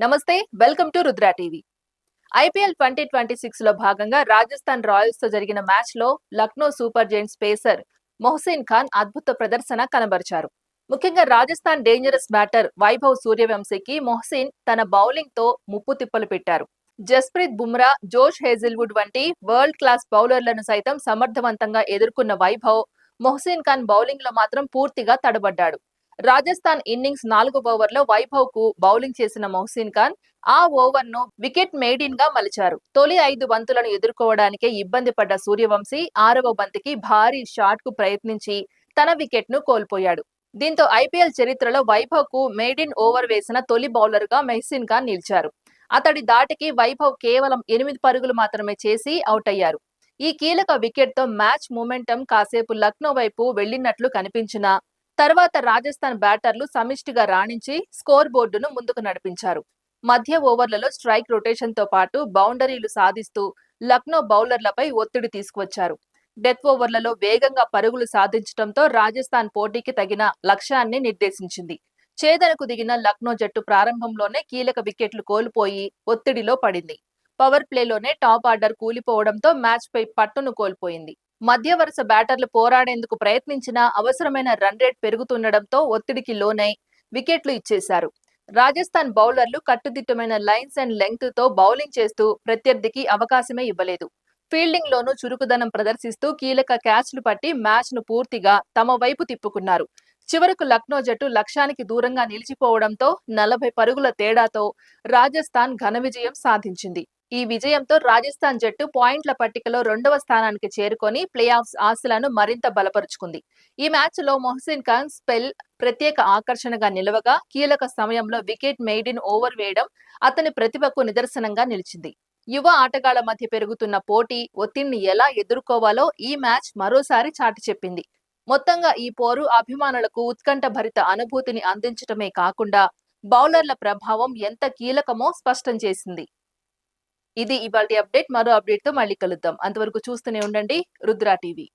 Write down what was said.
నమస్తే, welcome to Rudra TV. IPL 2026 లో భాగంగా రాజస్థాన్ రాయల్స్ తో జరిగిన మ్యాచ్ లో Lucknow super giants pacer Mohsin Khan అద్భుత ప్రదర్శన కనబరిచారు. ముఖ్యంగా రాజస్థాన్ డేంజరస్ బ్యాటర్ వైభవ్ సూర్యవంశీకి మొహసిన్ తన బౌలింగ్ తో ముప్పు తిప్పలు పెట్టారు. జస్ప్రీత్ బుమ్రా, జోష్ హేజిల్వుడ్ వంటి వరల్డ్ క్లాస్ బౌలర్లను సైతం సమర్థవంతంగా ఎదుర్కొన్న వైభవ్ మొహసిన్ ఖాన్ బౌలింగ్ లో మాత్రం పూర్తిగా తడబడ్డాడు. రాజస్థాన్ ఇన్నింగ్స్ 4వ ఓవర్లో వైభవ్ కు బౌలింగ్ చేసిన మొహసిన్ ఖాన్ ఆ ఓవర్ ను వికెట్ మెయిడిన్ గా మలిచారు. తొలి 5 బంతులను ఎదుర్కోవడానికే ఇబ్బంది పడ్డ సూర్యవంశీ 6వ బంతికి భారీ షాట్ కు ప్రయత్నించి తన వికెట్ ను కోల్పోయాడు. దీంతో ఐపీఎల్ చరిత్రలో వైభవ్ కు మెయిడిన్ ఓవర్ వేసిన తొలి బౌలర్ గా మొహసిన్ ఖాన్ నిలిచారు. అతడి దాటికి వైభవ్ కేవలం 8 పరుగులు మాత్రమే చేసి అవుట్ అయ్యారు. ఈ కీలక వికెట్ తో మ్యాచ్ మొమెంటం కాసేపు లక్నో వైపు వెళ్లినట్లు కనిపించినా తర్వాత రాజస్థాన్ బ్యాటర్లు సమిష్టిగా రాణించి స్కోర్ బోర్డును ముందుకు నడిపించారు. మధ్య ఓవర్లలో స్ట్రైక్ రొటేషన్ తో పాటు బౌండరీలు సాధిస్తూ లక్నో బౌలర్లపై ఒత్తిడి తీసుకువచ్చారు. డెత్ ఓవర్లలో వేగంగా పరుగులు సాధించడంతో రాజస్థాన్ పోటీకి తగిన లక్ష్యాన్ని నిర్దేశించింది. ఛేదనకు దిగిన లక్నో జట్టు ప్రారంభంలోనే కీలక వికెట్లు కోల్పోయి ఒత్తిడిలో పడింది. పవర్ ప్లేలోనే టాప్ ఆర్డర్ కూలిపోవడంతో మ్యాచ్ పై పట్టును కోల్పోయింది. మధ్య వరుస బ్యాటర్లు పోరాడేందుకు ప్రయత్నించినా అవసరమైన రన్ రేట్ పెరుగుతుండటంతో ఒత్తిడికి లోనై వికెట్లు ఇచ్చేశారు. రాజస్థాన్ బౌలర్లు కట్టుదిట్టమైన లైన్స్ అండ్ లెంగ్త్ తో బౌలింగ్ చేస్తూ ప్రత్యర్థికి అవకాశమే ఇవ్వలేదు. ఫీల్డింగ్ లోనూ చురుకుదనం ప్రదర్శిస్తూ కీలక క్యాచ్లు పట్టి మ్యాచ్ ను పూర్తిగా తమ వైపు తిప్పుకున్నారు. చివరకు లక్నో జట్టు లక్ష్యానికి దూరంగా నిలిచిపోవడంతో 40 పరుగుల తేడాతో రాజస్థాన్ ఘన విజయం సాధించింది. ఈ విజయంతో రాజస్థాన్ జట్టు పాయింట్ల పట్టికలో 2వ స్థానానికి చేరుకొని ప్లే ఆఫ్స్ ఆశలను మరింత బలపరుచుకుంది. ఈ మ్యాచ్ లో మొహసిన్ ఖాన్ స్పెల్ ప్రత్యేక ఆకర్షణగా నిలవగా కీలక సమయంలో వికెట్ మెయిడిన్ ఓవర్ వేయడం అతని ప్రతిభకు నిదర్శనంగా నిలిచింది. యువ ఆటగాళ్ల మధ్య పెరుగుతున్న పోటీ ఒత్తిడిని ఎలా ఎదుర్కోవాలో ఈ మ్యాచ్ మరోసారి చాటి చెప్పింది. మొత్తంగా ఈ పోరు అభిమానులకు ఉత్కంఠ భరిత అనుభూతిని అందించడమే కాకుండా బౌలర్ల ప్రభావం ఎంత కీలకమో స్పష్టం చేసింది. ఇది ఇవాల్టి అప్డేట్. మరో అప్డేట్ తో మళ్ళీ కలుద్దాం. అంతవరకు చూస్తూనే ఉండండి రుద్రా టీవీ.